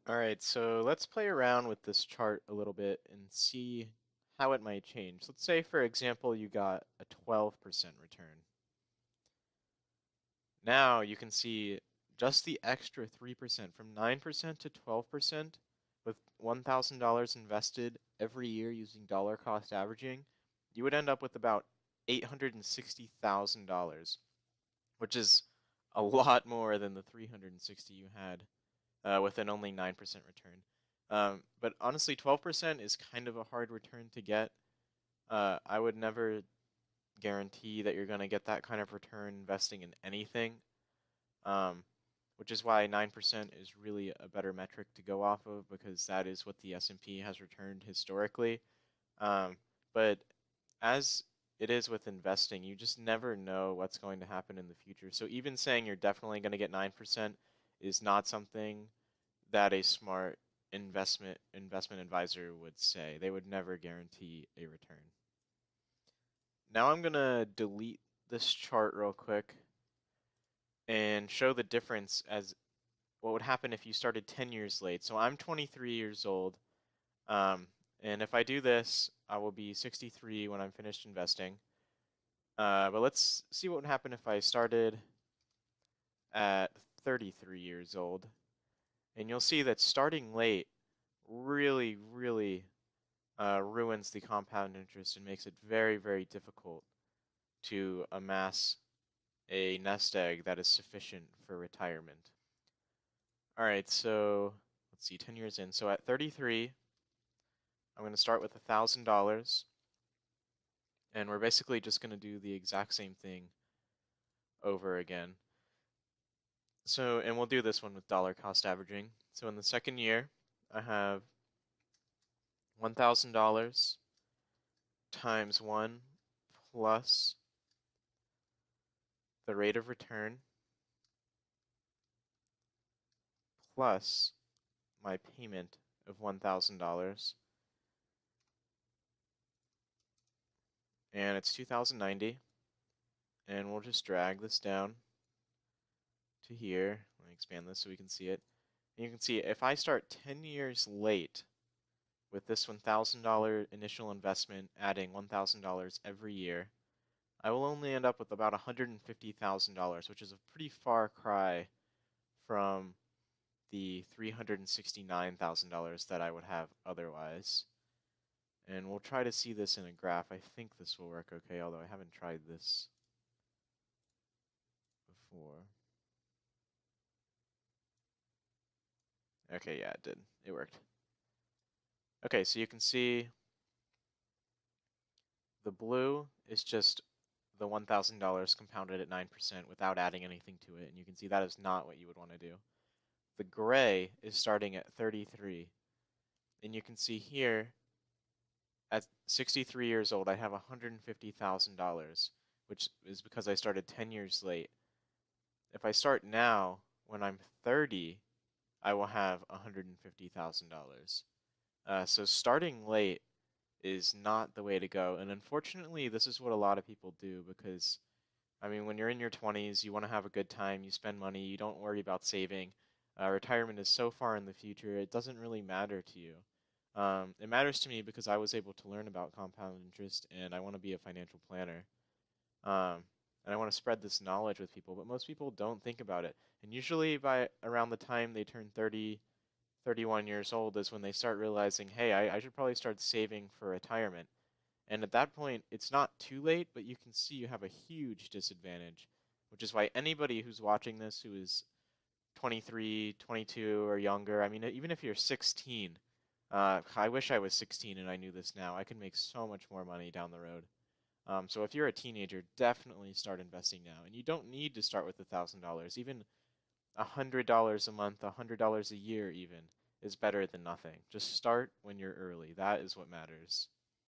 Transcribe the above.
Alright, so let's play around with this chart a little bit and see how it might change. Let's say, for example, you got a 12% return. Now you can see just the extra 3% from 9% to 12% with $1,000 invested every year using dollar cost averaging, you would end up with about $860,000, which is a lot more than the 360 you had with an only 9% return. But honestly, 12% is kind of a hard return to get. I would never guarantee that you're going to get that kind of return investing in anything, um, which is why 9% is really a better metric to go off of because that is what the S&P has returned historically. But as it is with investing, you just never know what's going to happen in the future. So even saying you're definitely going to get 9% is not something that a smart investment advisor would say. They would never guarantee a return. Now I'm gonna delete this chart real quick and show the difference as what would happen if you started 10 years late. So I'm 23 years old, and if I do this, I will be 63 when I'm finished investing. But let's see what would happen if I started at 33 years old. And you'll see that starting late really ruins the compound interest and makes it very difficult to amass a nest egg that is sufficient for retirement. All right, so let's see, 10 years in. So at 33, I'm going to start with $1,000, and we're basically just going to do the exact same thing over again. So, and we'll do this one with dollar cost averaging. So in the second year, I have $1,000 times 1 plus the rate of return plus my payment of $1,000. And it's 2090. And we'll just drag this down to here. Let me expand this so we can see it. And you can see if I start 10 years late with this $1,000 initial investment, adding $1,000 every year, I will only end up with about $150,000, which is a pretty far cry from the $369,000 that I would have otherwise. And we'll try to see this in a graph. I think this will work okay, although I haven't tried this before. Okay, yeah, it did. It worked. Okay, so you can see the blue is just the $1,000 compounded at 9% without adding anything to it, and you can see that is not what you would want to do. The gray is starting at 33, and you can see here at 63 years old I have $150,000, which is because I started 10 years late. If I start now, when I'm 30, I will have $150,000. So starting late is not the way to go. And unfortunately, this is what a lot of people do because, I mean, when you're in your 20s, you want to have a good time, you spend money, you don't worry about saving. Retirement is so far in the future, it doesn't really matter to you. It matters to me because I was able to learn about compound interest and I want to be a financial planner. Um, and I want to spread this knowledge with people, but most people don't think about it. And usually by around the time they turn 30, 31 years old is when they start realizing, hey, I should probably start saving for retirement. And at that point, it's not too late, but you can see you have a huge disadvantage, which is why anybody who's watching this who is 23, 22, or younger, I mean, even if you're 16, I wish I was 16 and I knew this now. I could make so much more money down the road. So if you're a teenager, definitely start investing now. And you don't need to start with $1,000. Even $100 a month, $100 a year even, is better than nothing. Just start when you're early. That is what matters.